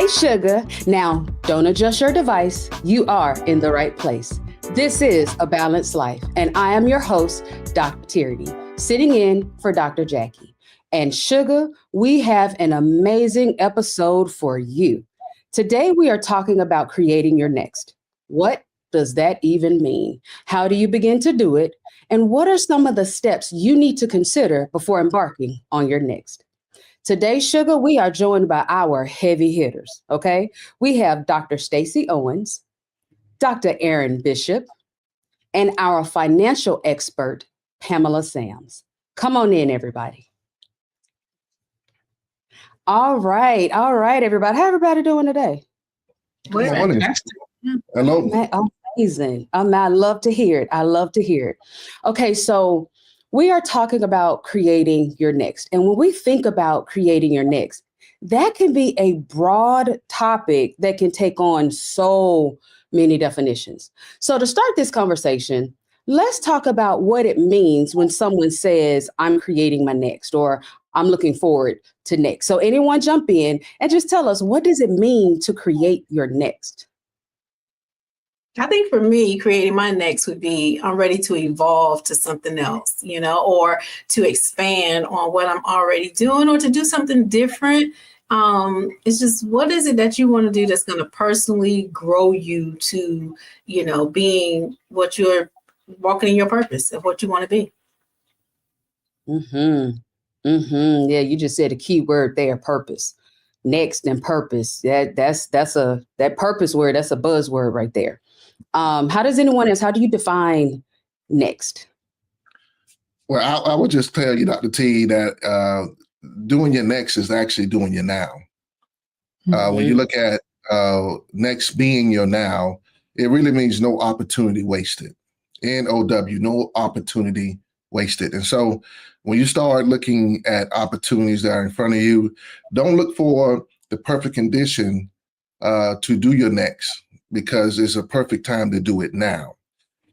Hey, sugar. Now, don't adjust your device. You are in the right place. This is A Balanced Life, and I am your host, Dr. Tierney, sitting in for Dr. Jacquie. And sugar, we have an amazing episode for you. Today, we are talking about creating your next. What does that even mean? How do you begin to do it? And what are some of the steps you need to consider before embarking on your next? Today, sugar, we are joined by our heavy hitters, okay? We have Dr. Stacey Owens, Dr. Aaron Bishop, and our financial expert, Pamela Sams. Come on in, everybody. All right, everybody. How everybody doing today? Good morning. Hello. Amazing. I love to hear it. Okay, so we are talking about creating your next. And when we think about creating your next, that can be a broad topic that can take on so many definitions. So to start this conversation, let's talk about what it means when someone says, I'm creating my next, or I'm looking forward to next. So anyone jump in and just tell us, what does it mean to create your next? I think for me, creating my next would be I'm ready to evolve to something else, or to expand on what I'm already doing or to do something different. It's just, what is it that you want to do that's going to personally grow you to, being what you're walking in your purpose of what you want to be. Yeah, you just said a key word there, purpose. Next and purpose. That purpose word, that's a buzzword right there. How do you define next? Well, I would just tell you, Dr. T, that doing your next is actually doing your now. When you look at next being your now, it really means no opportunity wasted. N-O-W, no opportunity wasted. And so when you start looking at opportunities that are in front of you, don't look for the perfect condition to do your next, because it's a perfect time to do it now.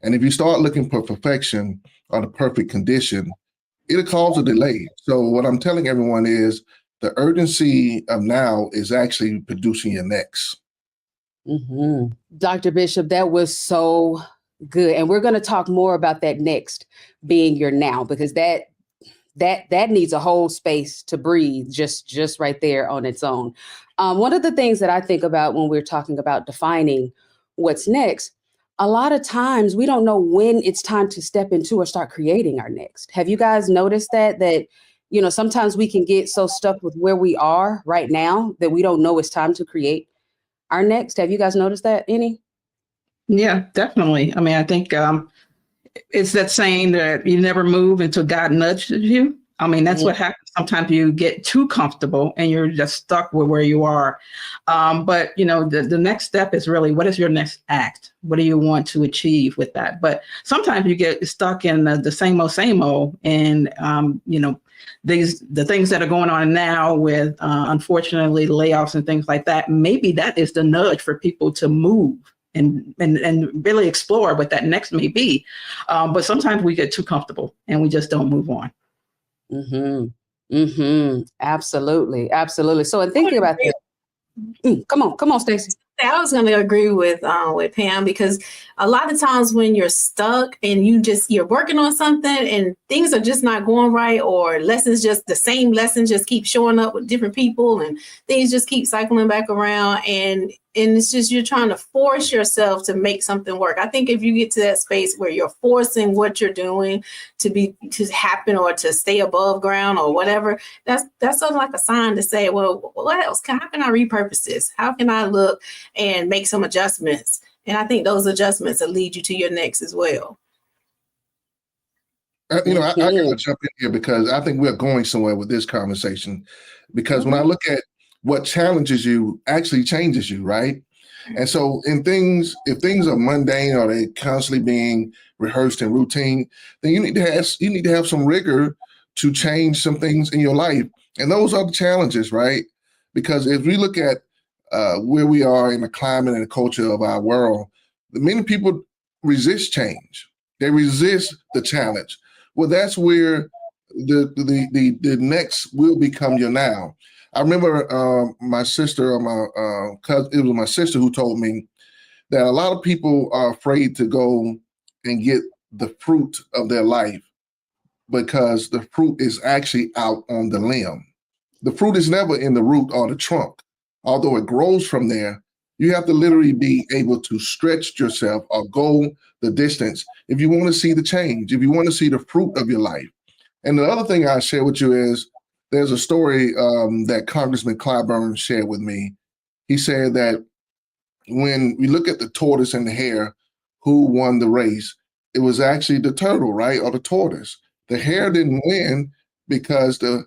And if you start looking for perfection or the perfect condition, it'll cause a delay. So what I'm telling everyone is the urgency of now is actually producing your next. Dr. Bishop, that was so good. And we're going to talk more about that next being your now, because that needs a whole space to breathe just right there on its own. One of the things that I think about when we're talking about defining what's next, a lot of times we don't know when it's time to step into or start creating our next. Have you guys noticed that sometimes we can get so stuck with where we are right now that we don't know it's time to create our next? Have you guys noticed that any? Yeah, definitely. I mean, I think it's that saying that you never move until God nudges you. I mean, that's what happens. Sometimes you get too comfortable and you're just stuck with where you are. But, the next step is really, what is your next act? What do you want to achieve with that? But sometimes you get stuck in the same old. And, the things that are going on now with, unfortunately, layoffs and things like that, maybe that is the nudge for people to move and really explore what that next may be. But sometimes we get too comfortable and we just don't move on. Absolutely. So in thinking about that, come on, Stacey. I was going to agree with Pam, because a lot of times when you're stuck and you're working on something and things are just not going right, or the same lessons just keep showing up with different people and things just keep cycling back around, and it's just, you're trying to force yourself to make something work. I think if you get to that space where you're forcing what you're doing to happen or to stay above ground or whatever, that's sort of like a sign to say, well, what else? How can I repurpose this? How can I look and make some adjustments? And I think those adjustments will lead you to your next as well. I gotta jump in here because I think we're going somewhere with this conversation. Because when I look at what challenges you actually changes you, right? And so if things are mundane or they constantly being rehearsed in routine, then you need to have some rigor to change some things in your life. And those are the challenges, right? Because if we look at where we are in the climate and the culture of our world, many people resist change. They resist the challenge. Well, that's where the next will become your now. I remember my sister or my cousin, it was my sister who told me that a lot of people are afraid to go and get the fruit of their life because the fruit is actually out on the limb. The fruit is never in the root or the trunk. Although it grows from there, you have to literally be able to stretch yourself or go the distance if you want to see the change, if you want to see the fruit of your life. And the other thing I share with you is there's a story that Congressman Clyburn shared with me. He said that when we look at the tortoise and the hare, who won the race, it was actually the turtle, right? Or the tortoise. The hare didn't win because the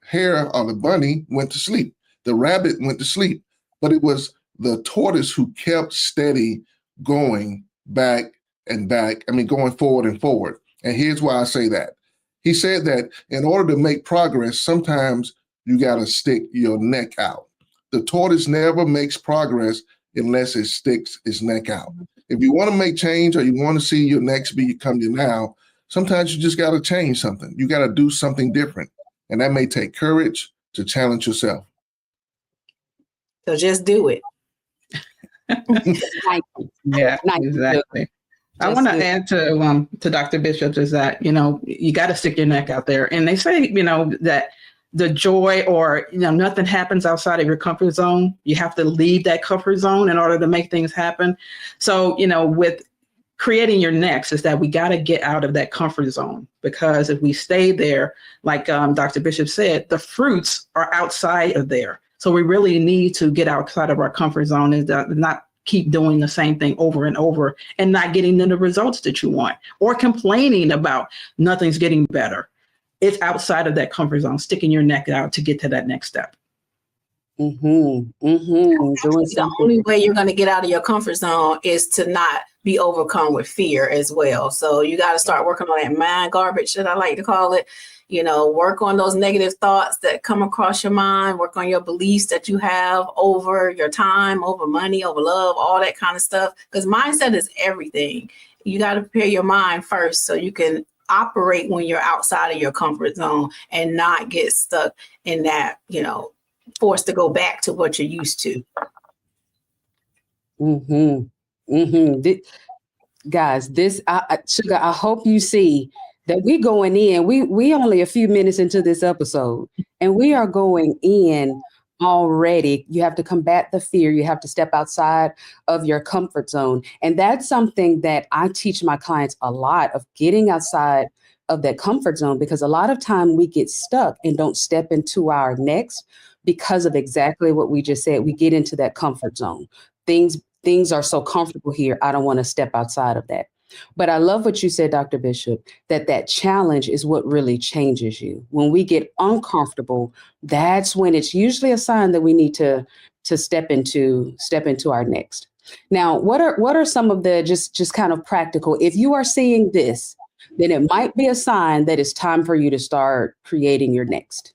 hare or the bunny went to sleep. The rabbit went to sleep, but it was the tortoise who kept steady going back and back. I mean, going forward and forward. And here's why I say that. He said that in order to make progress, sometimes you got to stick your neck out. The tortoise never makes progress unless it sticks its neck out. If you want to make change or you want to see your next become your now, sometimes you just got to change something. You got to do something different. And that may take courage to challenge yourself. So just do it. Yeah, exactly. I want to add to Dr. Bishop is that, you got to stick your neck out there. And they say, that the joy or, nothing happens outside of your comfort zone. You have to leave that comfort zone in order to make things happen. So, with creating your next is that we got to get out of that comfort zone, because if we stay there, like Dr. Bishop said, the fruits are outside of there. So we really need to get outside of our comfort zone and not keep doing the same thing over and over and not getting the results that you want, or complaining about nothing's getting better. It's outside of that comfort zone, sticking your neck out to get to that next step. The only way you're going to get out of your comfort zone is to not be overcome with fear as well. So you got to start working on that mind garbage, that I like to call it. Work on those negative thoughts that come across your mind, work on your beliefs that you have over your time, over money, over love, all that kind of stuff. Because mindset is everything. You got to prepare your mind first so you can operate when you're outside of your comfort zone and not get stuck in that, forced to go back to what you're used to. Guys, Sugar, I hope you see that we going in. We only a few minutes into this episode, and we are going in already. You have to combat the fear. You have to step outside of your comfort zone. And that's something that I teach my clients a lot, of getting outside of that comfort zone, because a lot of time we get stuck and don't step into our next because of exactly what we just said. We get into that comfort zone. Things are so comfortable here. I don't want to step outside of that. But I love what you said, Dr. Bishop, that challenge is what really changes you. When we get uncomfortable, that's when it's usually a sign that we need to step into our next. Now, what are some of the just kind of practical, if you are seeing this, then it might be a sign that it's time for you to start creating your next.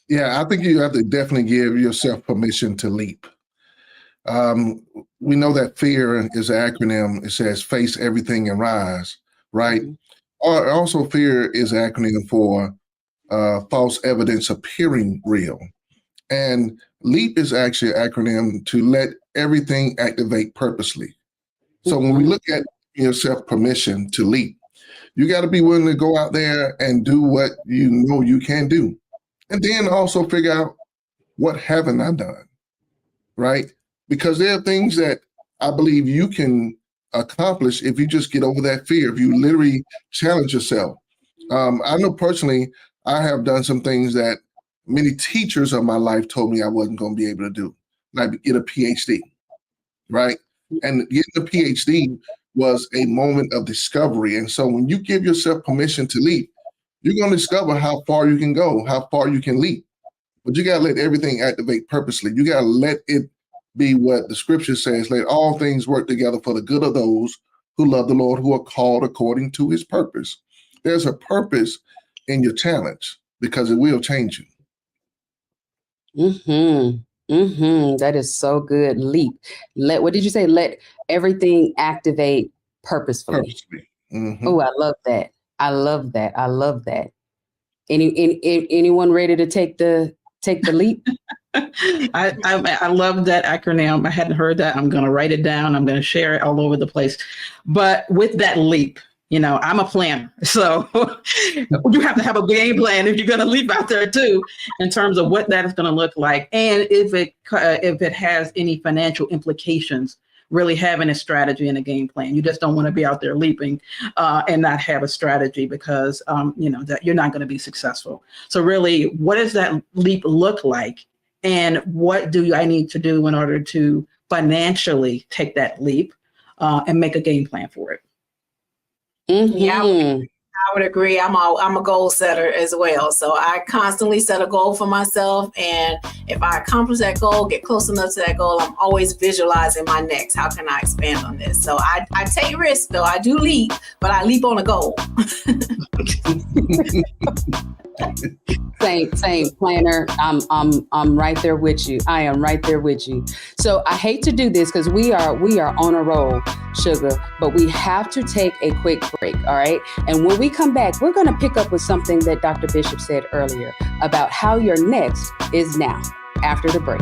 Yeah, I think you have to definitely give yourself permission to leap. We know that fear is an acronym. It says face everything and rise, right? Mm-hmm. Or also fear is an acronym for false evidence appearing real. And LEAP is actually an acronym to let everything activate purposely. So when we look at yourself permission to leap, you got to be willing to go out there and do what you know you can do. And then also figure out, what haven't I done, right? Because there are things that I believe you can accomplish if you just get over that fear, if you literally challenge yourself. I know personally, I have done some things that many teachers of my life told me I wasn't going to be able to do, like get a PhD, right? And getting a PhD was a moment of discovery. And so when you give yourself permission to leap, you're going to discover how far you can go, how far you can leap. But you got to let everything activate purposely. You got to let it be what the scripture says, let all things work together for the good of those who love the Lord, who are called according to his purpose. There's a purpose in your challenge because it will change you. That is so good. Leap. What did you say? Let everything activate purposefully. Oh, I love that. I love that. I love that. Anyone ready to take the leap? I love that acronym. I hadn't heard that. I'm going to write it down. I'm going to share it all over the place. But with that leap, I'm a planner. So you have to have a game plan if you're going to leap out there too, in terms of what that is going to look like. And if it has any financial implications, really having a strategy and a game plan. You just don't want to be out there leaping and not have a strategy because, that you're not going to be successful. So really, what does that leap look like? And what do I need to do in order to financially take that leap and make a game plan for it? Mm-hmm. Yeah, I would agree. I'm a goal setter as well. So I constantly set a goal for myself. And if I accomplish that goal, get close enough to that goal, I'm always visualizing my next. How can I expand on this? So I take risks though. I do leap, but I leap on a goal. Same planner. I'm right there with you. I am right there with you. So I hate to do this because we are on a roll, Sugar, but we have to take a quick break. All right. And when we come back, we're going to pick up with something that Dr. Bishop said earlier about how your next is now after the break.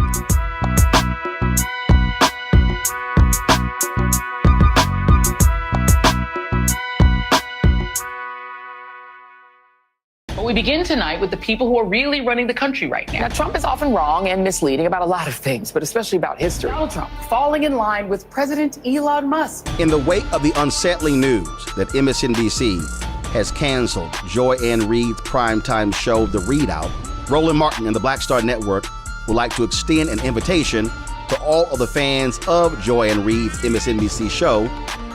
We begin tonight with the people who are really running the country right now. Now, Trump is often wrong and misleading about a lot of things, but especially about history. Donald Trump falling in line with President Elon Musk. In the wake of the unsettling news that MSNBC has canceled Joy Ann Reid's primetime show, The Readout, Roland Martin and the Black Star Network would like to extend an invitation to all of the fans of Joy Ann Reid's MSNBC show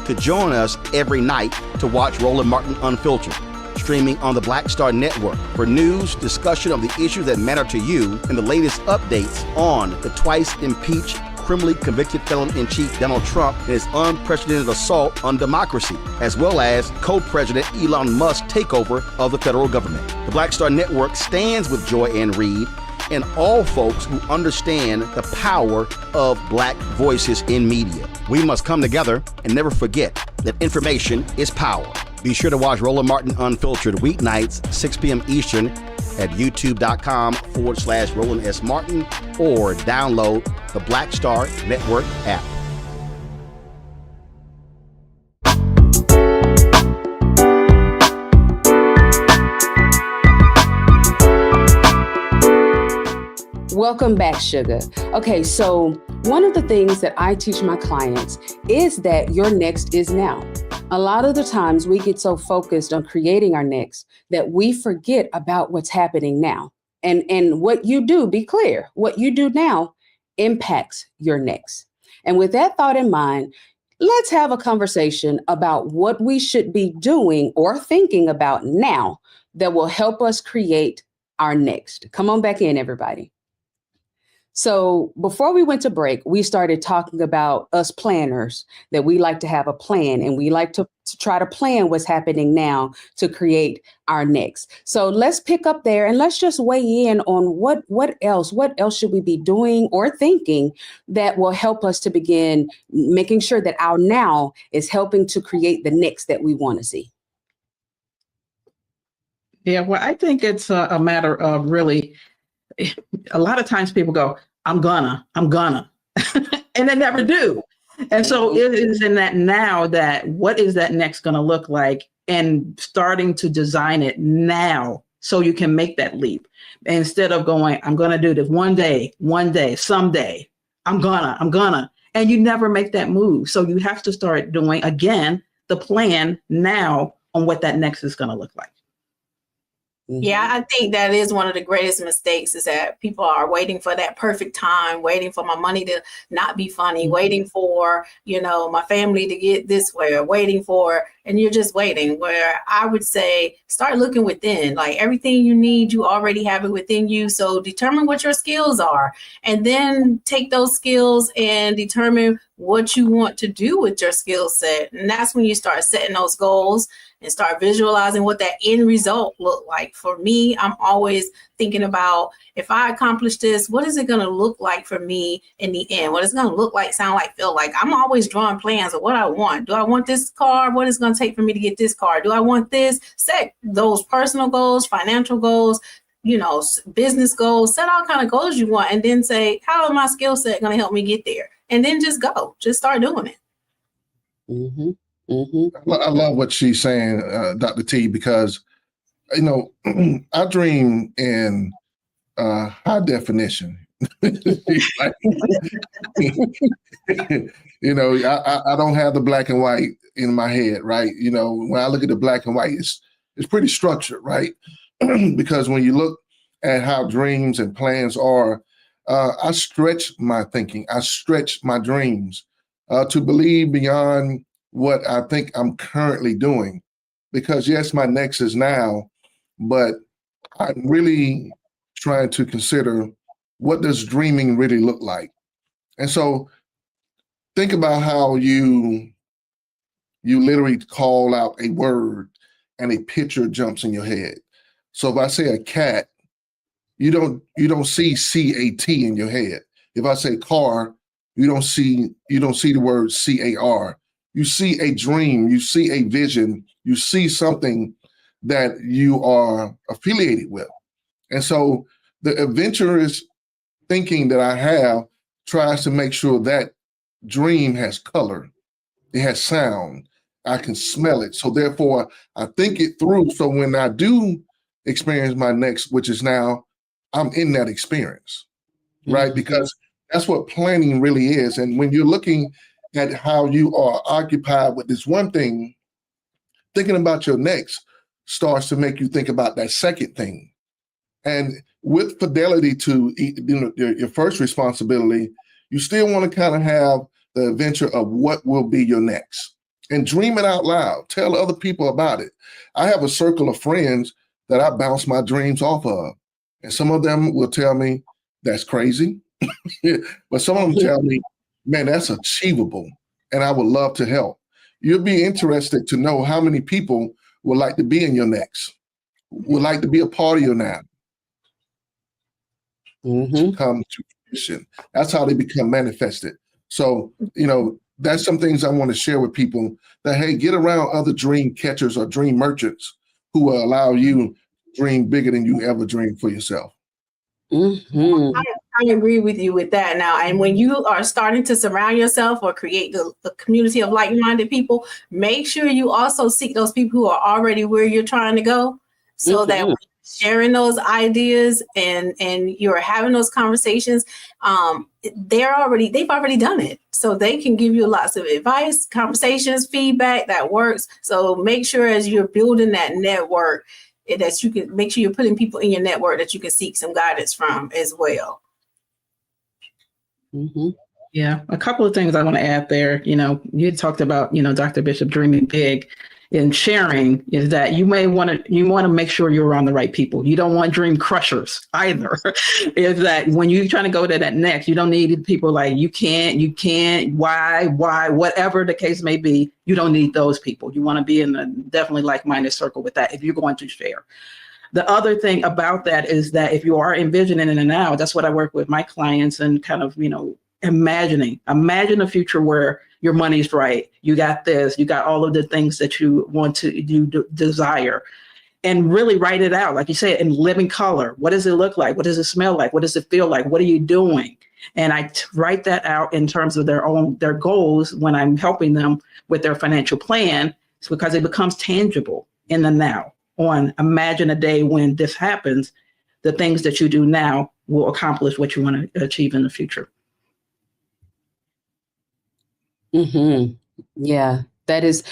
to join us every night to watch Roland Martin Unfiltered, streaming on the Black Star Network for news, discussion of the issues that matter to you, and the latest updates on the twice impeached, criminally convicted felon-in-chief Donald Trump and his unprecedented assault on democracy, as well as co-president Elon Musk's takeover of the federal government. The Black Star Network stands with Joy Ann Reid and all folks who understand the power of Black voices in media. We must come together and never forget that information is power. Be sure to watch Roland Martin Unfiltered weeknights, 6 p.m. Eastern at youtube.com/Roland S. Martin or download the Black Star Network app. Welcome back, Sugar. Okay, so one of the things that I teach my clients is that your next is now. A lot of the times we get so focused on creating our next that we forget about what's happening now. And what you do, be clear, what you do now impacts your next. And with that thought in mind, let's have a conversation about what we should be doing or thinking about now that will help us create our next. Come on back in, everybody. So before we went to break, we started talking about us planners, that we like to have a plan and we like to try to plan what's happening now to create our next. So let's pick up there and let's just weigh in on what else should we be doing or thinking that will help us to begin making sure that our now is helping to create the next that we want to see. Yeah, well, I think it's a matter of really, a lot of times people go, I'm gonna, and they never do. And so it is in that now that what is that next gonna look like and starting to design it now so you can make that leap. Instead of going, I'm gonna do this one day, someday, I'm gonna, and you never make that move. So you have to start doing, again, the plan now on what that next is gonna look like. Yeah, I think that is one of the greatest mistakes is that people are waiting for that perfect time, waiting for my money to not be funny, waiting for, my family to get this way, or waiting for, and you're just waiting. Where I would say, start looking within, like everything you need, you already have it within you. So determine what your skills are, and then take those skills and determine what you want to do with your skill set. And that's when you start setting those goals and start visualizing what that end result look like. For me, I'm always thinking about, if I accomplish this, what is it going to look like for me in the end? What is it going to look like, sound like, feel like? I'm always drawing plans of what I want. Do I want this car? What is it going to take for me to get this car? Do I want this? Set those personal goals, financial goals, business goals, set all kind of goals you want, and then say, how is my skill set going to help me get there? And then just start doing it. Mm-hmm. Mm-hmm. I love what she's saying, Dr. T, because, I dream in high definition. I don't have the black and white in my head, right? When I look at the black and white, it's pretty structured, right? Because when you look at how dreams and plans are, I stretch my thinking. I stretch my dreams to believe beyond what I think I'm currently doing. Because yes, my next is now, but I'm really trying to consider, what does dreaming really look like? And so think about how you literally call out a word and a picture jumps in your head. So if I say a cat, you don't see CAT in your head. If I say car, you don't see the word CAR. You see a dream, you see a vision, you see something that you are affiliated with. And so the adventurous thinking that I have tries to make sure that dream has color, it has sound, I can smell it. So therefore I think it through. So when I do experience my next, which is now, I'm in that experience, right? Because that's what planning really is. And when you're looking at how you are occupied with this one thing, thinking about your next starts to make you think about that second thing. And with fidelity to your first responsibility, you still want to kind of have the adventure of what will be your next. And dream it out loud. Tell other people about it. I have a circle of friends that I bounce my dreams off of. And some of them will tell me that's crazy. But some of them tell me, man, that's achievable. And I would love to help. You'll be interested to know how many people would like to be in your next, would like to be a part of your now. To come to fruition. That's how they become manifested. So, that's some things I want to share with people, that, hey, get around other dream catchers or dream merchants who will allow you to dream bigger than you ever dreamed for yourself. I agree with you with that now. And when you are starting to surround yourself or create the community of like-minded people, make sure you also seek those people who are already where you're trying to go, so that when you're sharing those ideas and you're having those conversations, they've already done it. So they can give you lots of advice, conversations, feedback that works. So make sure as you're building that network, that you can make sure you're putting people in your network that you can seek some guidance from as well. Yeah, a couple of things I want to add there. You talked about, Dr. Bishop, dreaming big and sharing, is that you want to make sure you're around the right people. You don't want dream crushers either. Is that when you're trying to go to that next, you don't need people like, you can't, why, whatever the case may be. You don't need those people. You want to be in a definitely like-minded circle with that if you're going to share. The other thing about that is that if you are envisioning in the now, that's what I work with my clients, and kind of, imagine a future where your money's right. You got this, you got all of the things that you want to, you desire, and really write it out. Like you said, in living color. What does it look like? What does it smell like? What does it feel like? What are you doing? And I write that out in terms of their goals when I'm helping them with their financial plan. It's because it becomes tangible in the now. Imagine a day when this happens, the things that you do now will accomplish what you want to achieve in the future. Yeah, that is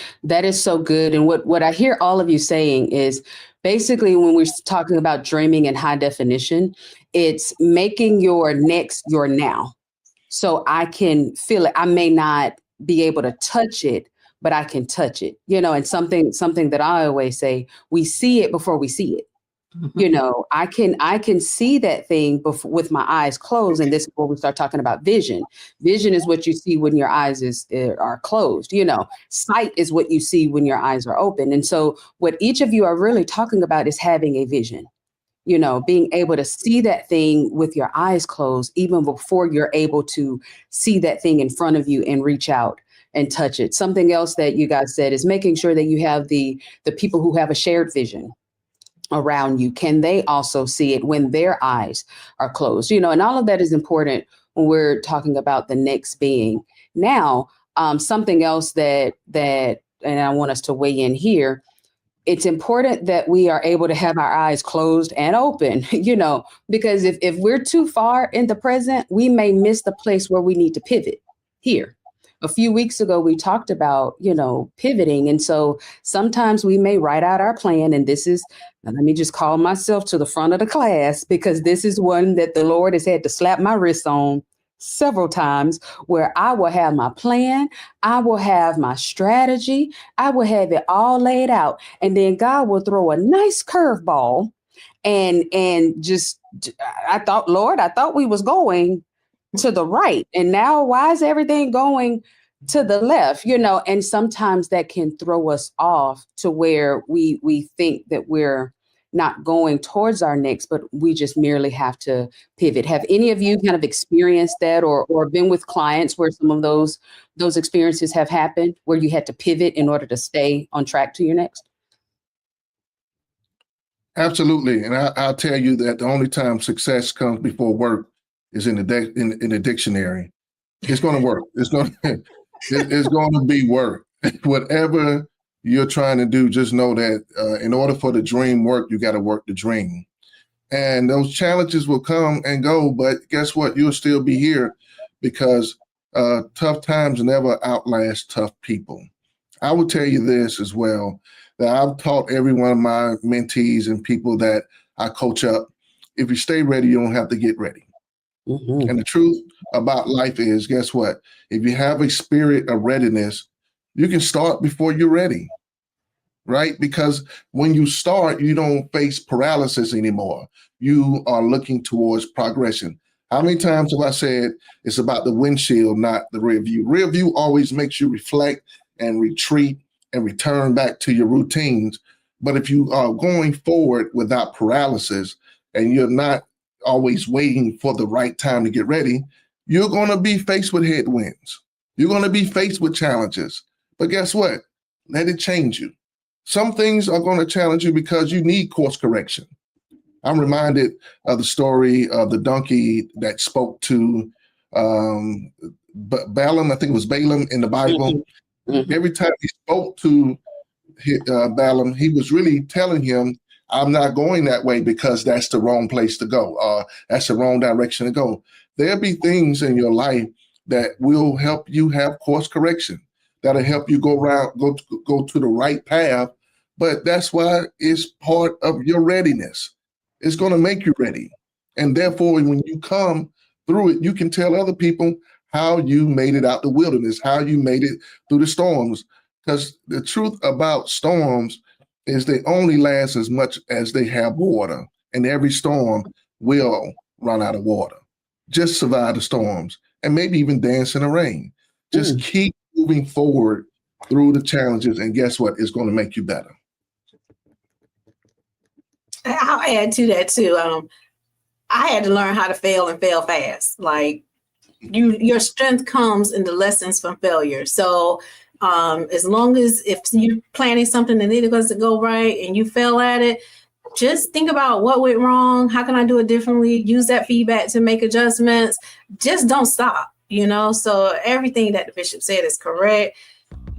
so good. And what I hear all of you saying is basically, when we're talking about dreaming in high definition, it's making your next your now. So I can feel it. I may not be able to touch it, but I can touch it, and something that I always say, we see it before we see it. You know, I can see that thing with my eyes closed. And this is where we start talking about vision. Vision is what you see when your eyes are closed. You know, sight is what you see when your eyes are open. And so what each of you are really talking about is having a vision, you know, being able to see that thing with your eyes closed, even before you're able to see that thing in front of you and reach out and touch it. Something else that you guys said is making sure that you have the people who have a shared vision around you. Can they also see it when their eyes are closed? You know, and all of that is important when we're talking about the next being. Now, something else that and I want us to weigh in here. It's important that we are able to have our eyes closed and open, you know, because if we're too far in the present, we may miss the place where we need to pivot here. A few weeks ago, we talked about, you know, pivoting. And so sometimes we may write out our plan. And this is, let me just call myself to the front of the class, because this is one that the Lord has had to slap my wrist on several times, where I will have my plan, I will have my strategy, I will have it all laid out. And then God will throw a nice curveball and just, I thought we was going to the right. And now why is everything going to the left? You know, and sometimes that can throw us off to where we think that we're not going towards our next, but we just merely have to pivot. Have any of you kind of experienced that or been with clients where some of those experiences have happened, where you had to pivot in order to stay on track to your next? Absolutely. And I'll tell you that the only time success comes before work is in the dictionary. It's going to work. It's going to be work. Whatever you're trying to do, just know that in order for the dream work, you got to work the dream. And those challenges will come and go, but guess what? You'll still be here, because tough times never outlast tough people. I will tell you this as well, that I've taught every one of my mentees and people that I coach up, if you stay ready, you don't have to get ready. Mm-hmm. And the truth about life is, guess what? If you have a spirit of readiness, you can start before you're ready, right? Because when you start, you don't face paralysis anymore. You are looking towards progression. How many times have I said it's about the windshield, not the rear view? Rear view always makes you reflect and retreat and return back to your routines. But if you are going forward without paralysis and you're not always waiting for the right time to get ready, you're going to be faced with headwinds. You're going to be faced with challenges. But guess what? Let it change you. Some things are going to challenge you because you need course correction. I'm reminded of the story of the donkey that spoke to Balaam. I think it was Balaam in the Bible. Mm-hmm. Every time he spoke to Balaam, he was really telling him, I'm not going that way because that's the wrong place to go. That's the wrong direction to go. There'll be things in your life that will help you have course correction. That'll help you go to the right path. But that's why it's part of your readiness. It's going to make you ready. And therefore, when you come through it, you can tell other people how you made it out the wilderness, how you made it through the storms. Because the truth about storms is they only last as much as they have water. And every storm will run out of water. Just survive the storms and maybe even dance in the rain. Just keep moving forward through the challenges. And guess what? It's going to make you better. I'll add to that too. I had to learn how to fail and fail fast. Like your strength comes in the lessons from failure. So as long as if you're planning something and it doesn't go right and you fail at it, just think about what went wrong. How can I do it differently? Use that feedback to make adjustments. Just don't stop, So everything that the bishop said is correct.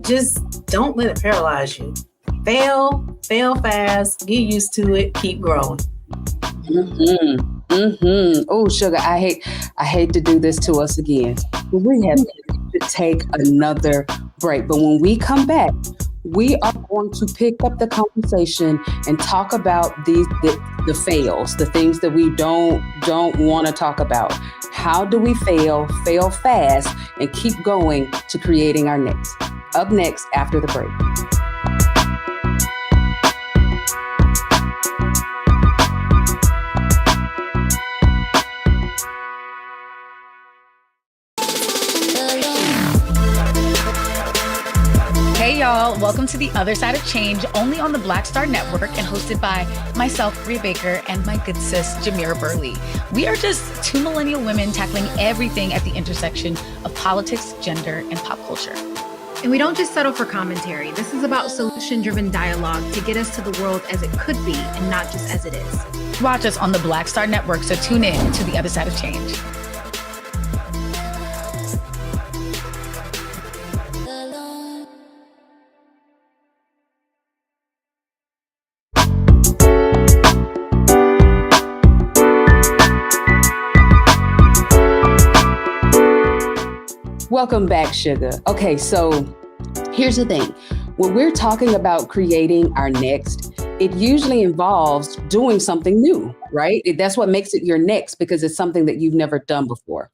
Just don't let it paralyze you. Fail fast, get used to it, keep growing. Oh, sugar, I hate to do this to us again. We have to take another break. But when we come back, we are going to pick up the conversation and talk about the fails, the things that we don't want to talk about. How do we fail fast, and keep going to creating our next? Up next after the break. y'all. Welcome to The Other Side of Change, only on the Black Star Network and hosted by myself, Bria Baker, and my good sis, Jamira Burley. We are just two millennial women tackling everything at the intersection of politics, gender, and pop culture. And we don't just settle for commentary. This is about solution-driven dialogue to get us to the world as it could be and not just as it is. Watch us on the Black Star Network, so tune in to The Other Side of Change. Welcome back, sugar. Okay, so here's the thing. When we're talking about creating our next, it usually involves doing something new, right? That's what makes it your next, because it's something that you've never done before.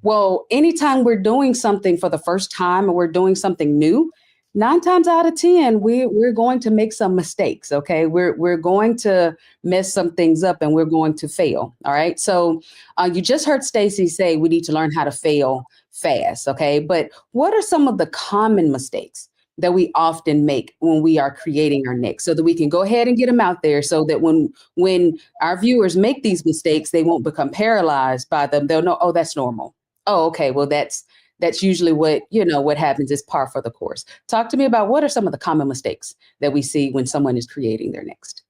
Well, anytime we're doing something for the first time or we're doing something new, 9 times out of 10, we're going to make some mistakes, okay? We're going to mess some things up and we're going to fail, all right? So you just heard Stacey say we need to learn how to fail fast, okay? But what are some of the common mistakes that we often make when we are creating our next, so that we can go ahead and get them out there, so that when our viewers make these mistakes, they won't become paralyzed by them. They'll know, oh, that's normal. Oh, okay, well, that's usually what happens, is par for the course. Talk to me about what are some of the common mistakes that we see when someone is creating their next.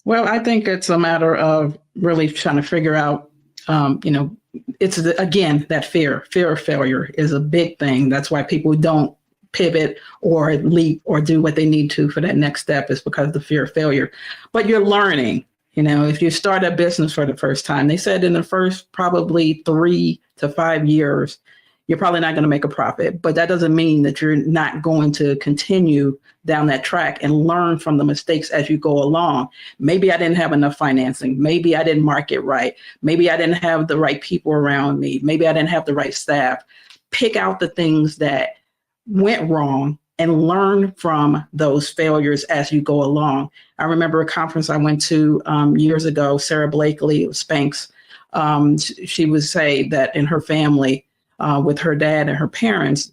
Well, I think it's a matter of really trying to figure out, it's again, that fear of failure is a big thing. That's why people don't pivot or leap or do what they need to for that next step, is because of the fear of failure. But you're learning, if you start a business for the first time, they said in the first probably 3 to 5 years, you're probably not going to make a profit, but that doesn't mean that you're not going to continue down that track and learn from the mistakes as you go along. Maybe I didn't have enough financing. Maybe I didn't market right. Maybe I didn't have the right people around me. Maybe I didn't have the right staff. Pick out the things that went wrong and learn from those failures as you go along. I remember a conference I went to years ago, Sarah Blakely, Spanx. She would say that in her family, with her dad and her parents,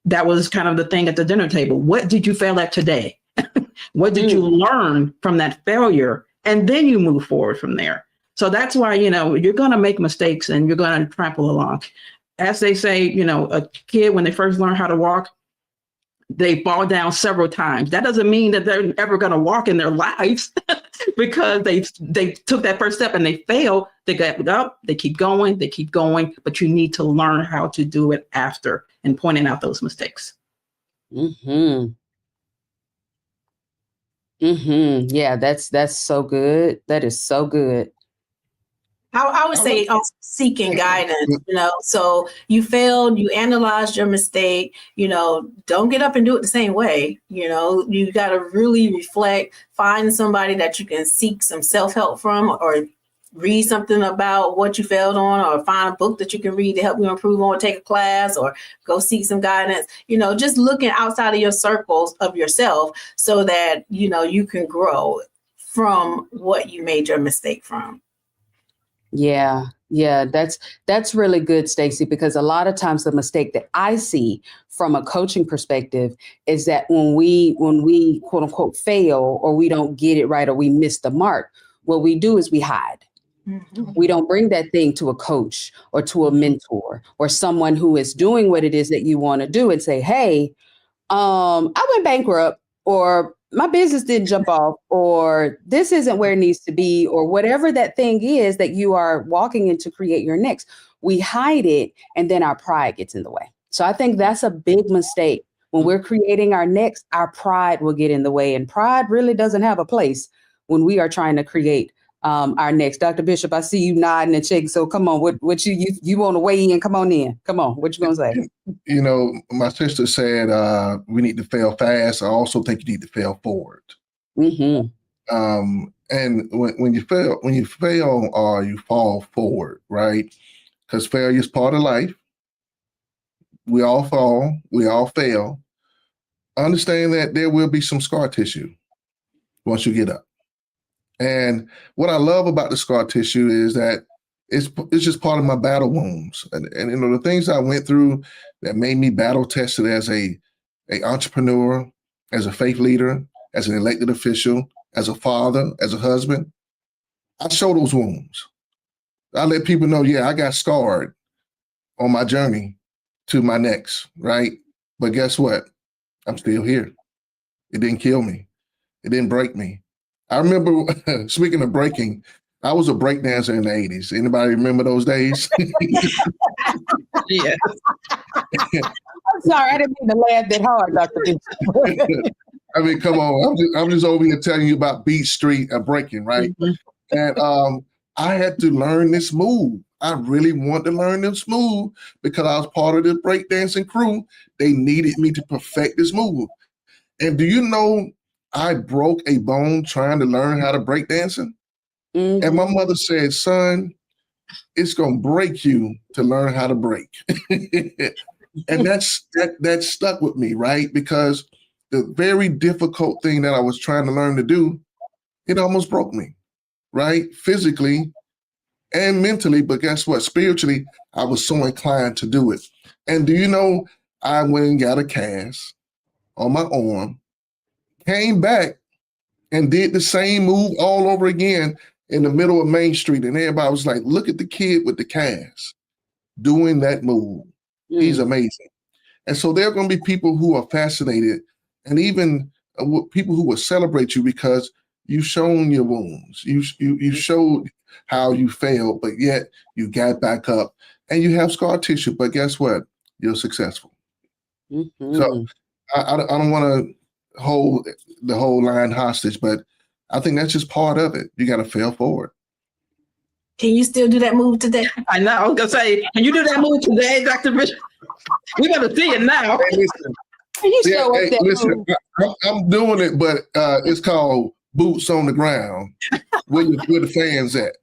that was kind of the thing at the dinner table. What did you fail at today? What did you learn from that failure? And then you move forward from there. So that's why, you're going to make mistakes and you're going to trample along. As they say, a kid, when they first learn how to walk, they fall down several times. That doesn't mean that they're ever going to walk in their lives because they took that first step and they failed. They get up, they keep going, but you need to learn how to do it after and pointing out those mistakes. Yeah, that's so good. That is so good. I would say also seeking guidance, so you failed, you analyzed your mistake, don't get up and do it the same way. You got to really reflect, find somebody that you can seek some self-help from, or read something about what you failed on, or find a book that you can read to help you improve on, take a class, or go seek some guidance, just looking outside of your circles of yourself so that, you can grow from what you made your mistake from. Yeah, that's really good, Stacey, because a lot of times the mistake that I see from a coaching perspective is that when we quote unquote fail, or we don't get it right, or we miss the mark, what we do is we hide. Mm-hmm. We don't bring that thing to a coach or to a mentor or someone who is doing what it is that you want to do and say, hey, I went bankrupt, or my business didn't jump off, or this isn't where it needs to be, or whatever that thing is that you are walking in to create your next. We hide it, and then our pride gets in the way. So I think that's a big mistake. When we're creating our next, our pride will get in the way, and pride really doesn't have a place when we are trying to create our next. Dr. Bishop, I see you nodding and shaking. So come on, what you want to weigh in? Come on in. Come on. What you gonna say? My sister said we need to fail fast. I also think you need to fail forward. Mm-hmm. And when you fail, you fall forward, right? Because failure is part of life. We all fall. We all fail. Understand that there will be some scar tissue once you get up. And what I love about the scar tissue is that it's just part of my battle wounds. And the things I went through that made me battle tested as a an entrepreneur, as a faith leader, as an elected official, as a father, as a husband, I show those wounds. I let people know, yeah, I got scarred on my journey to my next, right? But guess what? I'm still here. It didn't kill me. It didn't break me. I remember, speaking of breaking, I was a breakdancer in the 80s. Anybody remember those days? Yeah. I'm sorry, I didn't mean to laugh that hard, Dr. I mean, come on. I'm just over here telling you about Beat Street and breaking, right? Mm-hmm. And I had to learn this move. I really wanted to learn this move because I was part of the breakdancing crew. They needed me to perfect this move. And do you know I broke a bone trying to learn how to break dancing? Mm-hmm. And my mother said, son, it's going to break you to learn how to break. And that stuck with me, right? Because the very difficult thing that I was trying to learn to do, it almost broke me, right? Physically and mentally, but guess what? Spiritually, I was so inclined to do it. And do you know, I went and got a cast on my arm, came back and did the same move all over again in the middle of Main Street. And everybody was like, look at the kid with the cast doing that move. Mm. He's amazing. And so there are going to be people who are fascinated and even people who will celebrate you because you've shown your wounds. You showed how you failed, but yet you got back up and you have scar tissue. But guess what? You're successful. Mm-hmm. So I don't want to hold the whole line hostage, but I think that's just part of it. You got to fail forward. Can you still do that move today? I know. I was going to say, can you do that move today, Dr. Bishop? We got to see it now. Hey, listen, I'm doing it, but it's called boots on the ground. Where the fans at?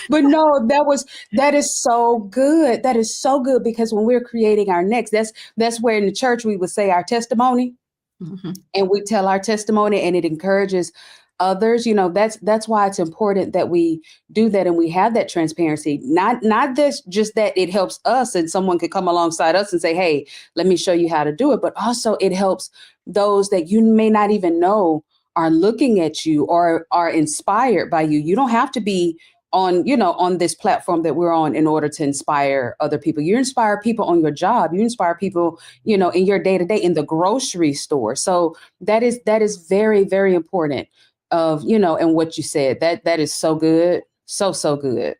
But no, that is so good. That is so good because when we're creating our next, that's where in the church we would say our testimony, mm-hmm. and we tell our testimony, and it encourages others. You know, that's why it's important that we do that and we have that transparency. Not this, just that it helps us and someone could come alongside us and say, hey, let me show you how to do it. But also it helps those that you may not even know are looking at you or are inspired by you. You don't have to be on this platform that we're on in order to inspire other people. You inspire people on your job. You inspire people, in your day-to-day in the grocery store. So that is very, very important and what you said, that is so good. So good.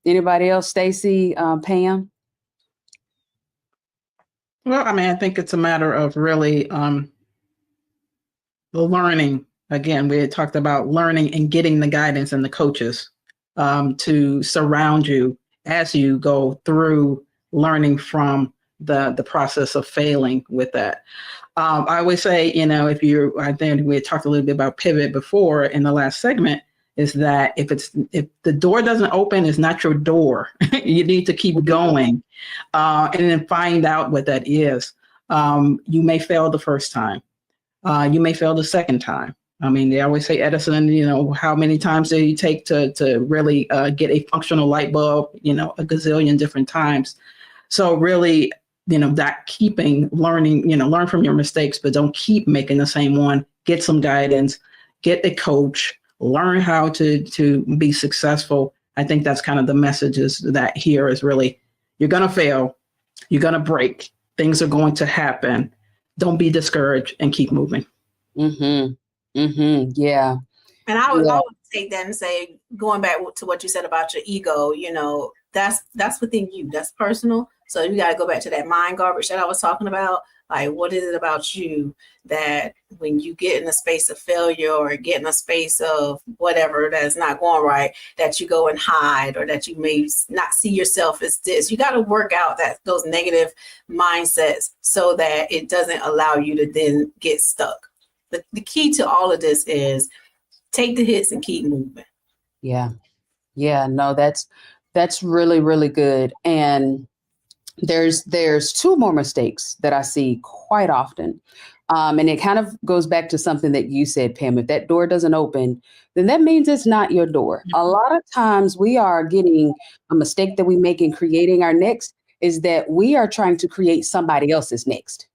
Anybody else? Stacy, Pam? Well, I mean, I think it's a matter of really the learning. Again, we had talked about learning and getting the guidance and the coaches to surround you as you go through learning from the process of failing with that. I always say, I think we had talked a little bit about pivot before in the last segment, is that if the door doesn't open, it's not your door. You need to keep going and then find out what that is. You may fail the first time. You may fail the second time. I mean, they always say, Edison, how many times did he take to really get a functional light bulb, a gazillion different times. So really, that keeping learning, learn from your mistakes, but don't keep making the same one. Get some guidance, get a coach, learn how to be successful. I think that's kind of the message is that here is really, you're going to fail, you're going to break, things are going to happen. Don't be discouraged and keep moving. Mm-hmm. Mm-hmm. Yeah. And I would take that and say, going back to what you said about your ego, that's within you. That's personal. So you got to go back to that mind garbage that I was talking about. Like, what is it about you that when you get in a space of failure or get in a space of whatever that's not going right, that you go and hide or that you may not see yourself as this? You got to work out those negative mindsets so that it doesn't allow you to then get stuck. But the key to all of this is take the hits and keep moving. Yeah. Yeah. No, that's really, really good. And there's two more mistakes that I see quite often. And it kind of goes back to something that you said, Pam. If that door doesn't open, then that means it's not your door. Mm-hmm. A lot of times we are getting a mistake that we make in creating our next is that we are trying to create somebody else's next,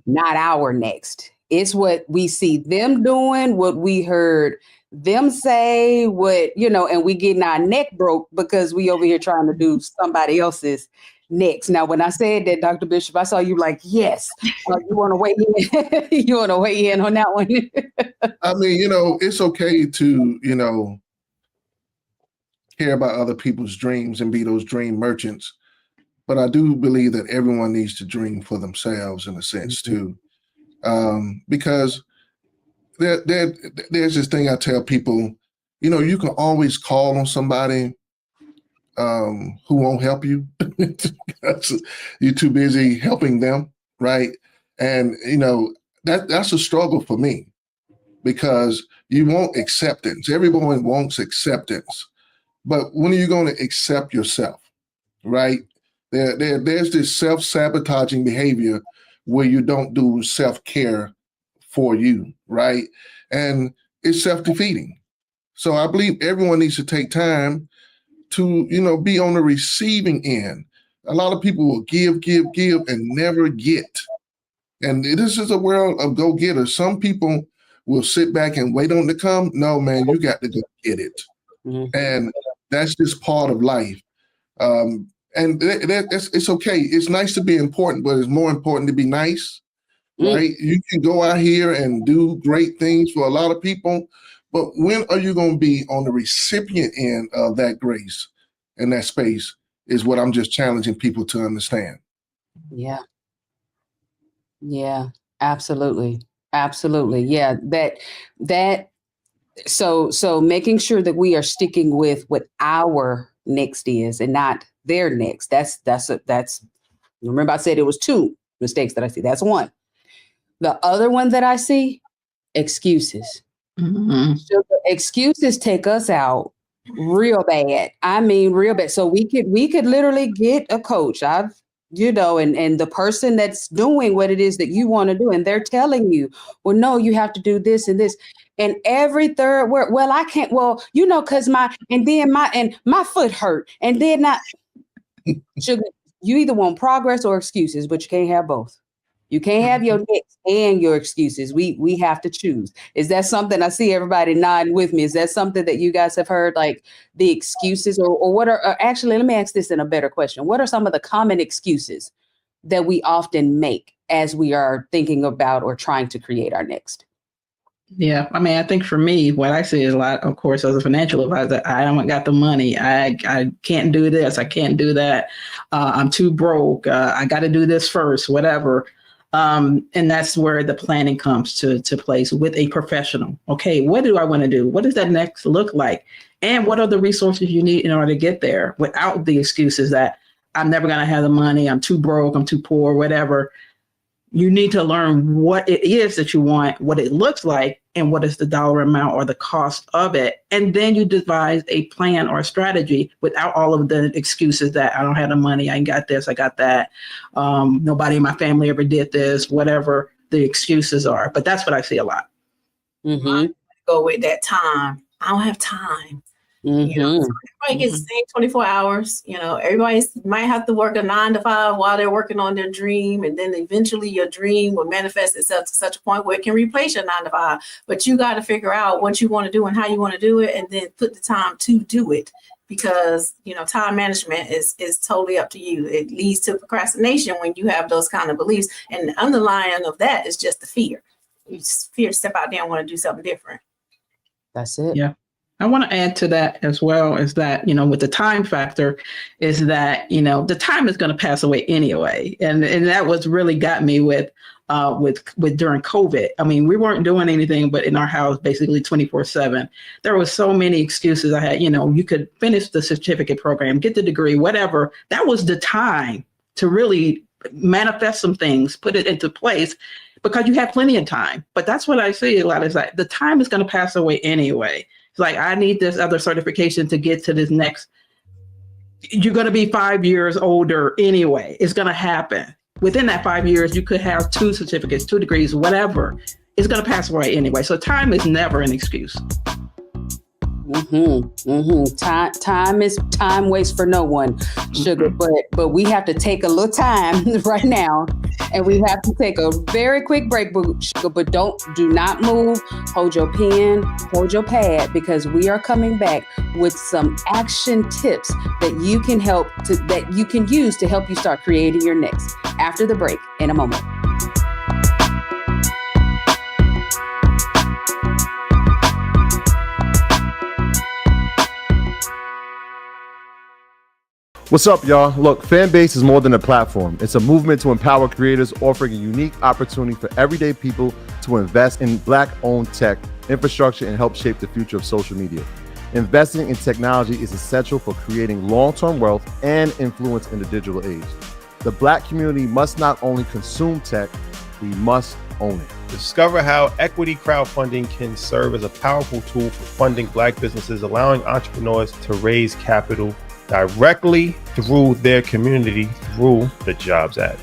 not our next. It's what we see them doing, what we heard them say, and we getting our neck broke because we over here trying to do somebody else's next. Now, when I said that, Dr. Bishop, I saw you like, yes. You want to weigh in? You want to weigh in on that one? I mean, it's okay to, care about other people's dreams and be those dream merchants. But I do believe that everyone needs to dream for themselves in a sense too. Because there's this thing I tell people, you can always call on somebody who won't help you. You're too busy helping them, right? And, that's a struggle for me because you want acceptance. Everyone wants acceptance. But when are you going to accept yourself, right? There's this self-sabotaging behavior where you don't do self-care for you, right? And it's self-defeating. So I believe everyone needs to take time to, be on the receiving end. A lot of people will give, and never get. And this is a world of go-getters. Some people will sit back and wait on it to come. No, man, you got to go get it. And that's just part of life. And it's okay. It's nice to be important, but it's more important to be nice, right? You can go out here and do great things for a lot of people, but when are you going to be on the recipient end of that grace and that space is what I'm just challenging people to understand. Yeah. Yeah, absolutely. Absolutely. Yeah. So making sure that we are sticking with what our next is and not their next. That's remember I said it was 2 mistakes that I see. That's one. The other one that I see, excuses. So excuses take us out real bad. I mean, real bad. So we could literally get a coach. and the person that's doing what it is that you want to do, and they're telling you, well, no, you have to do this and this. And every third word, well, I can't, well, because my foot hurt. And then you either want progress or excuses, but you can't have both. You can't have your next and your excuses. We have to choose. Is that something I see everybody nodding with me? Is that something that you guys have heard, like the excuses or what are actually, let me ask this in a better question. What are some of the common excuses that we often make as we are thinking about or trying to create our next? Yeah, I mean, I think for me, what I see is a lot, of course, as a financial advisor, I haven't got the money. I can't do this. I can't do that. I'm too broke. I got to do this first, whatever. And that's where the planning comes to place with a professional. Okay, what do I want to do? What does that next look like? And what are the resources you need in order to get there without the excuses that I'm never going to have the money, I'm too broke, I'm too poor, whatever. You need to learn what it is that you want, what it looks like, and what is the dollar amount or the cost of it. And then you devise a plan or a strategy without all of the excuses that I don't have the money, I ain't got this, I got that. Nobody in my family ever did this, whatever the excuses are. But that's what I see a lot. Go with that time. I don't have time. So everybody gets the same 24 hours. Everybody might have to work a 9 to 5 while they're working on their dream. And then eventually your dream will manifest itself to such a point where it can replace your 9 to 5. But you got to figure out what you want to do and how you want to do it, and then put the time to do it. Because, time management is totally up to you. It leads to procrastination when you have those kind of beliefs. And the underlying of that is just the fear. You just fear to step out there and want to do something different. That's it. Yeah. I want to add to that as well is that, with the time factor is that, the time is going to pass away anyway. And that was really got me with during COVID. I mean, we weren't doing anything but in our house, basically 24/7. There was so many excuses I had. You could finish the certificate program, get the degree, whatever. That was the time to really manifest some things, put it into place, because you have plenty of time. But that's what I see a lot is like the time is going to pass away anyway. It's like, I need this other certification to get to this next. You're going to be 5 years older anyway. It's going to happen. Within that 5 years, you could have 2 certificates, 2 degrees, whatever. It's going to pass away anyway. So time is never an excuse. Time waits for no one, Sugar. But we have to take a little time right now, and we have to take a very quick break, Sugar. But do not move. Hold your pen, hold your pad, because we are coming back with some action tips that you can use to help you start creating your next. After the break, in a moment. What's up, y'all? Look, Fanbase is more than a platform. It's a movement to empower creators, offering a unique opportunity for everyday people to invest in Black-owned tech, infrastructure, and help shape the future of social media. Investing in technology is essential for creating long-term wealth and influence in the digital age. The Black community must not only consume tech, we must own it. Discover how equity crowdfunding can serve as a powerful tool for funding Black businesses, allowing entrepreneurs to raise capital directly through their community through the Jobs Act.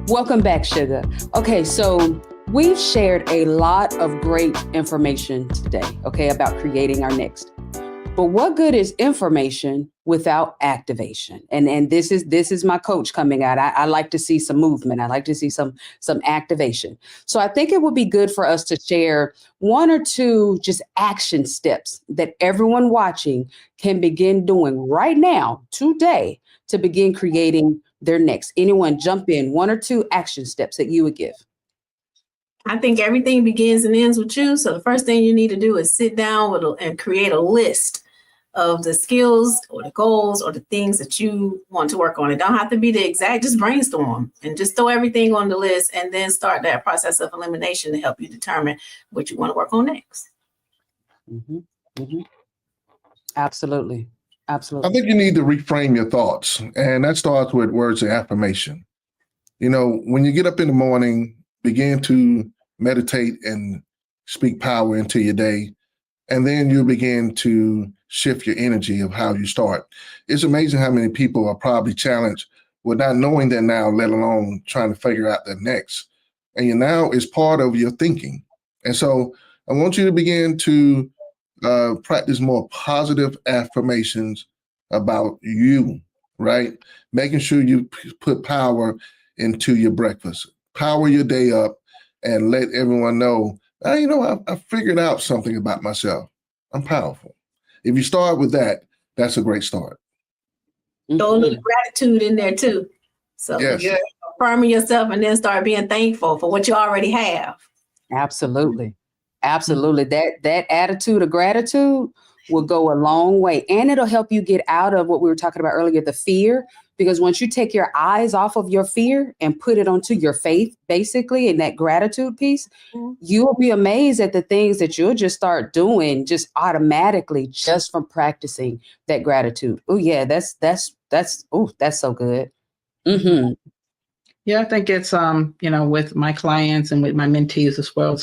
Welcome back, Sugar. Okay, so we've shared a lot of great information today, okay, about creating our next. But what good is information without activation? And this is my coach coming out. I like to see some movement. I like to see some activation. So I think it would be good for us to share one or two just action steps that everyone watching can begin doing right now, today, to begin creating their next. Anyone jump in, one or two action steps that you would give. I think everything begins and ends with you. So the first thing you need to do is sit down and create a list of the skills or the goals or the things that you want to work on. It don't have to be the exact, just brainstorm and just throw everything on the list and then start that process of elimination to help you determine what you want to work on next. Mm-hmm. Mm-hmm. Absolutely. Absolutely. I think you need to reframe your thoughts, and that starts with words of affirmation. You know, when you get up in the morning, begin to meditate and speak power into your day, and then you begin to shift your energy of how you start. It's amazing how many people are probably challenged with not knowing their now, let alone trying to figure out their next. And your now is part of your thinking. And so I want you to begin to practice more positive affirmations about you, right? Making sure you put power into your breakfast, power your day up, and let everyone know, I figured out something about myself. I'm powerful. If you start with that, that's a great start. Throw a little gratitude in there too. So yes. You're affirming yourself and then start being thankful for what you already have. Absolutely. Absolutely. That attitude of gratitude will go a long way. And it'll help you get out of what we were talking about earlier, the fear. Because once you take your eyes off of your fear and put it onto your faith, basically, in that gratitude piece, you will be amazed at the things that you'll just start doing just automatically just from practicing that gratitude. Oh, yeah, that's so good. Mm-hmm. Yeah, I think it's, with my clients and with my mentees as well,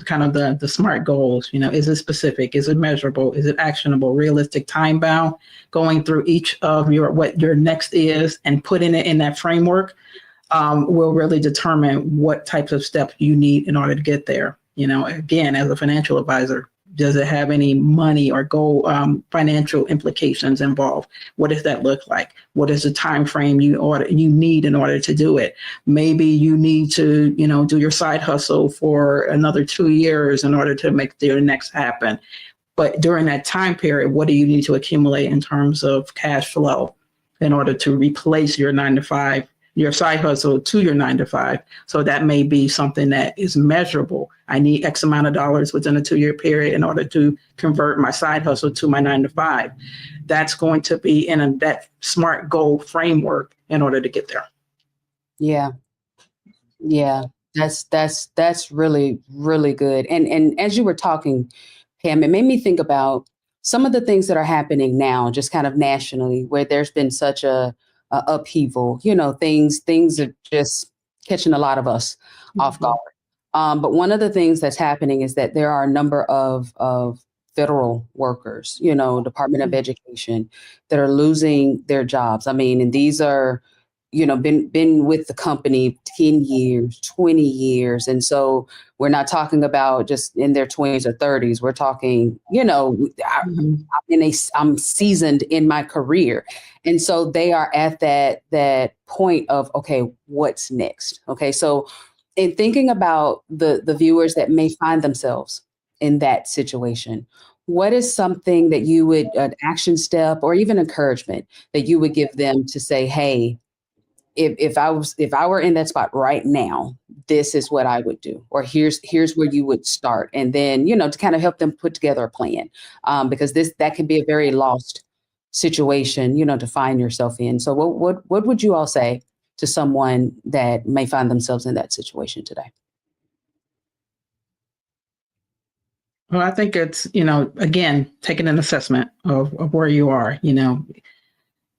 kind of the SMART goals, is it specific? Is it measurable? Is it actionable, realistic, time bound? Going through each of what your next is and putting it in that framework will really determine what types of steps you need in order to get there. Again, as a financial advisor, does it have any money or financial implications involved? What does that look like? What is the time frame you need in order to do it? Maybe you need to, do your side hustle for another 2 years in order to make your next happen. But during that time period, what do you need to accumulate in terms of cash flow in order to replace your 9-to-5, your side hustle to your 9-to-5? So that may be something that is measurable. I need X amount of dollars within a 2-year period in order to convert my side hustle to my 9-to-5. That's going to be in that SMART goal framework in order to get there. Yeah. Yeah. That's really, really good. And as you were talking, Pam, it made me think about some of the things that are happening now, just kind of nationally, where there's been such a upheaval. Things are just catching a lot of us off guard. But one of the things that's happening is that there are a number of federal workers, Department of Education, that are losing their jobs. I mean, and these are, been with the company 10 years, 20 years. And so we're not talking about just in their 20s or 30s. We're talking, I'm seasoned in my career. And so they are at that point of, okay, what's next? Okay. So in thinking about the viewers that may find themselves in that situation, what is something that you would, an action step or even encouragement that you would give them to say, hey, if I were in that spot right now, this is what I would do, or here's where you would start, and then to kind of help them put together a plan, because that can be a very lost situation, to find yourself in. So what would you all say to someone that may find themselves in that situation today? Well, I think it's again taking an assessment of where you are.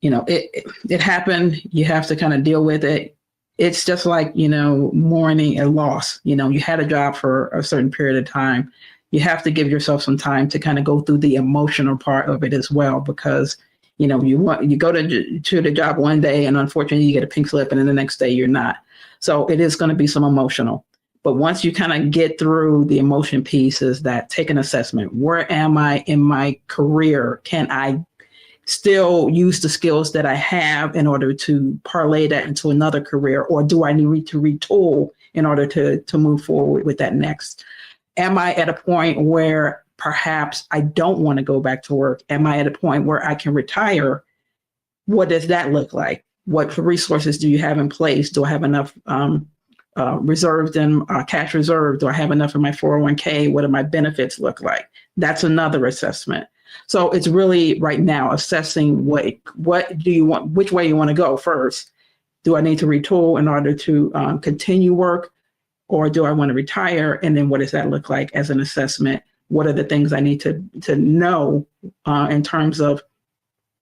It happened. You have to kind of deal with it. It's just like, mourning a loss. You had a job for a certain period of time. You have to give yourself some time to kind of go through the emotional part of it as well, because, you go to the job one day and unfortunately you get a pink slip and then the next day you're not. So it is going to be some emotional. But once you kind of get through the emotion pieces, that take an assessment. Where am I in my career? Can I still use the skills that I have in order to parlay that into another career, or do I need to retool in order to move forward with that next? Am I at a point where perhaps I don't want to go back to work? Am I at a point where I can retire? What does that look like? What resources do you have in place? Do I have enough reserved in cash reserve? Do I have enough in my 401k? What do my benefits look like? That's another assessment. So it's really right now assessing what do you want, which way you want to go first. Do I need to retool in order to continue work, or do I want to retire? And then what does that look like as an assessment? What are the things I need to know in terms of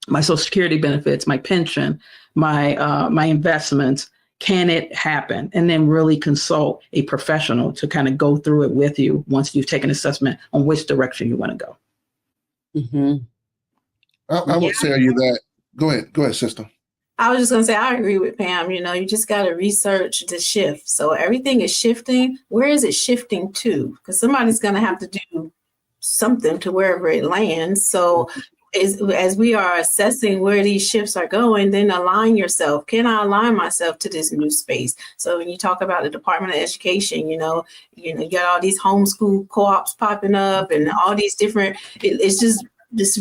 my Social Security benefits, my pension, my investments? Can it happen? And then really consult a professional to kind of go through it with you once you've taken assessment on which direction you want to go. Mm-hmm. I would tell you that. Go ahead, sister. I was just going to say, I agree with Pam. You just got to research the shift. So everything is shifting. Where is it shifting to? Because somebody's going to have to do something to wherever it lands. So as we are assessing where these shifts are going, then align yourself. Can I align myself to this new space? So when you talk about the Department of Education, you got all these homeschool co-ops popping up and all these different, it's just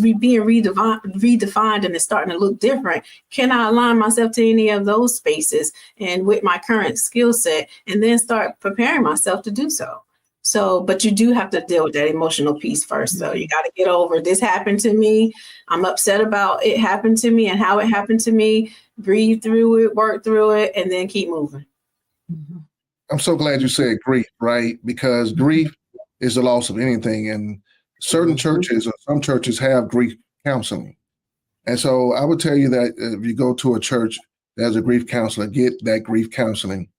being redefined, and it's starting to look different. Can I align myself to any of those spaces and with my current skill set, and then start preparing myself to do so? So, but you do have to deal with that emotional piece first. So you got to get over, this happened to me. I'm upset about it happened to me and how it happened to me. Breathe through it, work through it, and then keep moving. I'm so glad you said grief, right? Because grief is the loss of anything. And certain churches, or some churches, have grief counseling. And so I would tell you that if you go to a church that has a grief counselor, get that grief counseling,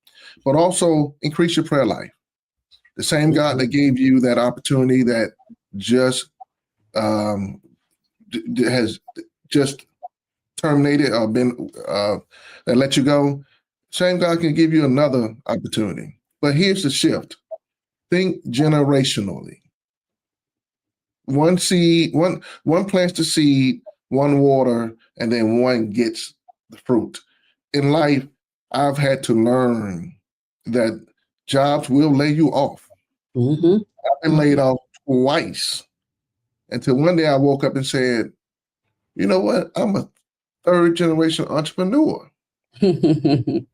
but also increase your prayer life. The same God that gave you that opportunity that just has just terminated or been that let you go, same God can give you another opportunity. But here's the shift. Think generationally. One seed, one plants the seed, one water, and then one gets the fruit. In life, I've had to learn that jobs will lay you off. Mm-hmm. I've been laid off twice until one day I woke up and said, you know what? I'm a third generation entrepreneur. And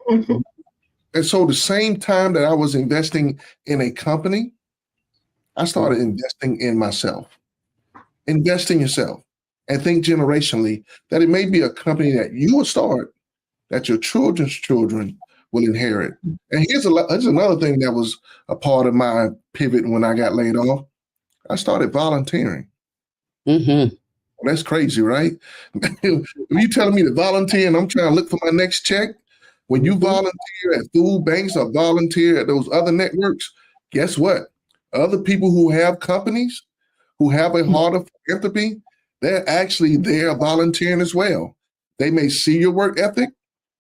so the same time that I was investing in a company, I started investing in myself. Invest in yourself and think generationally that it may be a company that you will start, that your children's children will inherit. And here's another thing that was a part of my pivot when I got laid off. I started volunteering. Mm-hmm. Well, that's crazy, right? If you telling me to volunteer and I'm trying to look for my next check, when you volunteer at food banks or volunteer at those other networks, guess what? Other people who have companies who have a heart of philanthropy, they're actually there volunteering as well. They may see your work ethic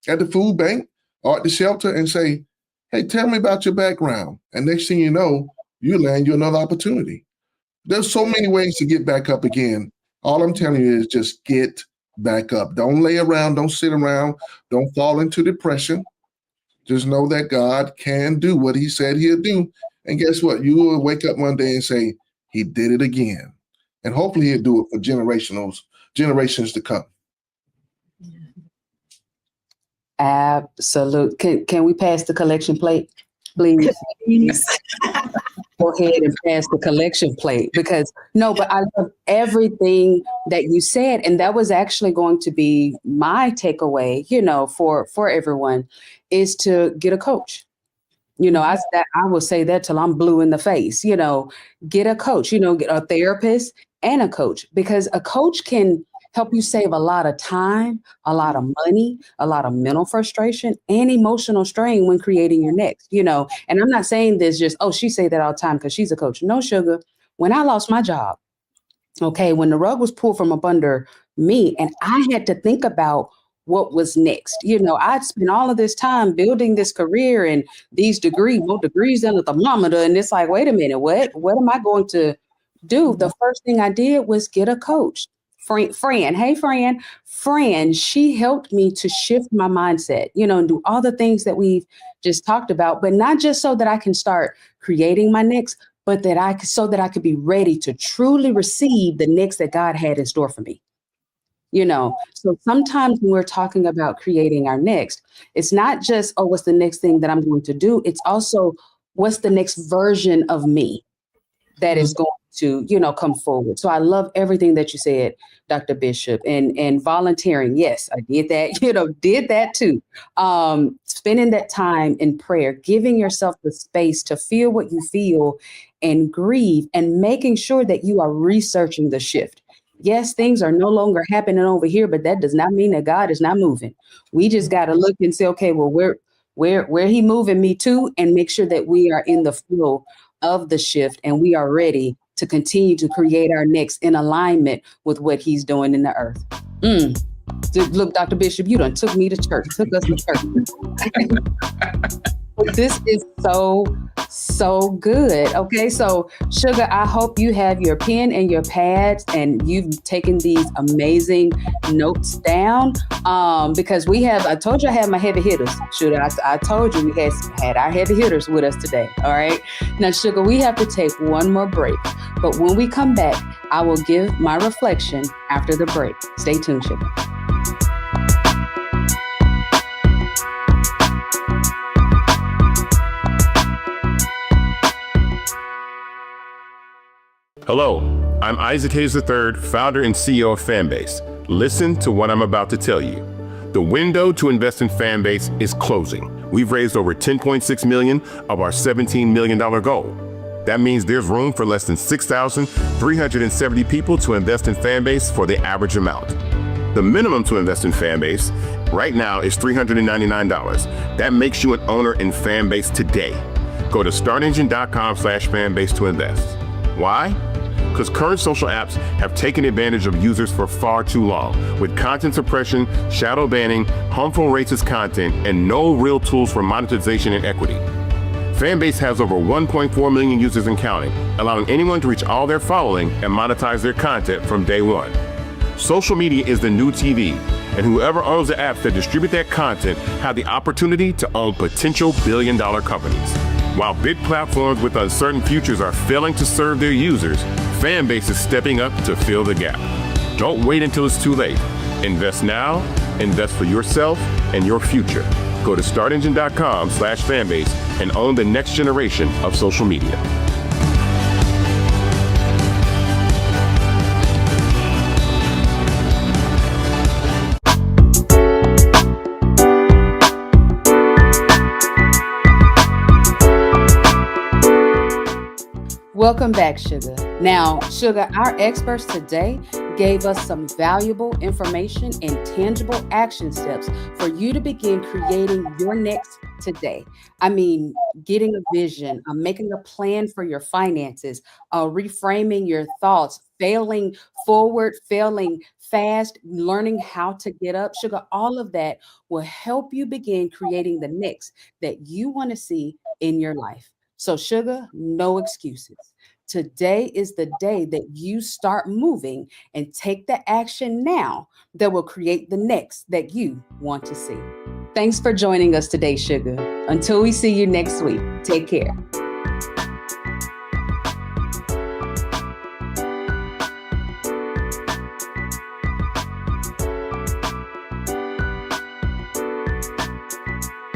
at the food bank or at the shelter and say, hey, tell me about your background. And next thing you know, you land you another opportunity. There's so many ways to get back up again. All I'm telling you is just get back up. Don't lay around. Don't sit around. Don't fall into depression. Just know that God can do what he said he'll do. And guess what? You will wake up one day and say, he did it again. And hopefully he'll do it for generations to come. Absolutely. Can we pass the collection plate, please? Go ahead and pass the collection plate because but I love everything that you said. And that was actually going to be my takeaway, for everyone is to get a coach. I will say that till I'm blue in the face, get a coach, get a therapist and a coach, because a coach can help you save a lot of time, a lot of money, a lot of mental frustration and emotional strain when creating your next, and I'm not saying this just, she say that all the time because she's a coach. No, sugar. When I lost my job, when the rug was pulled from up under me and I had to think about what was next, I'd spent all of this time building this career and these more degrees than a thermometer. And it's like, wait a minute, what am I going to do? The first thing I did was get a coach. Fran, she helped me to shift my mindset, and do all the things that we've just talked about, but not just so that I can start creating my next, but so that I could be ready to truly receive the next that God had in store for me. So sometimes when we're talking about creating our next, it's not just, what's the next thing that I'm going to do? It's also, what's the next version of me that is going to, come forward. So I love everything that you said, Dr. Bishop, and volunteering. Yes, I did that, did that too. Spending that time in prayer, giving yourself the space to feel what you feel and grieve, and making sure that you are researching the shift. Yes, things are no longer happening over here, but that does not mean that God is not moving. We just got to look and say, okay, well, where he moving me to, and make sure that we are in the flow of the shift and we are ready to continue to create our next in alignment with what he's doing in the earth. Look, Dr. Bishop, you done took me to church, took us to church. This is so good. Okay, so Sugar, I hope you have your pen and your pads and you've taken these amazing notes down, because I told you I had my heavy hitters. Sugar, I told you we had our heavy hitters with us today. All right. Now, Sugar, we have to take one more break, but when we come back, I will give my reflection after the break. Stay tuned, Sugar. Hello, I'm Isaac Hayes III, founder and CEO of Fanbase. Listen to what I'm about to tell you. The window to invest in Fanbase is closing. We've raised over $10.6 million of our $17 million goal. That means there's room for less than 6,370 people to invest in Fanbase for the average amount. The minimum to invest in Fanbase right now is $399. That makes you an owner in Fanbase today. Go to startengine.com/fanbase to invest. Why? Because current social apps have taken advantage of users for far too long, with content suppression, shadow banning, harmful racist content, and no real tools for monetization and equity. Fanbase has over 1.4 million users and counting, allowing anyone to reach all their following and monetize their content from day one. Social media is the new TV, and whoever owns the apps that distribute that content have the opportunity to own potential billion-dollar companies. While big platforms with uncertain futures are failing to serve their users, Fanbase is stepping up to fill the gap. Don't wait until it's too late. Invest now, invest for yourself and your future. Go to startengine.com/fanbase and own the next generation of social media. Welcome back, Sugar. Now, Sugar, our experts today gave us some valuable information and tangible action steps for you to begin creating your next today. I mean, getting a vision, making a plan for your finances, reframing your thoughts, failing forward, failing fast, learning how to get up. Sugar, all of that will help you begin creating the next that you want to see in your life. So, Sugar, no excuses. Today is the day that you start moving and take the action now that will create the next that you want to see. Thanks for joining us today, Sugar. Until we see you next week, take care.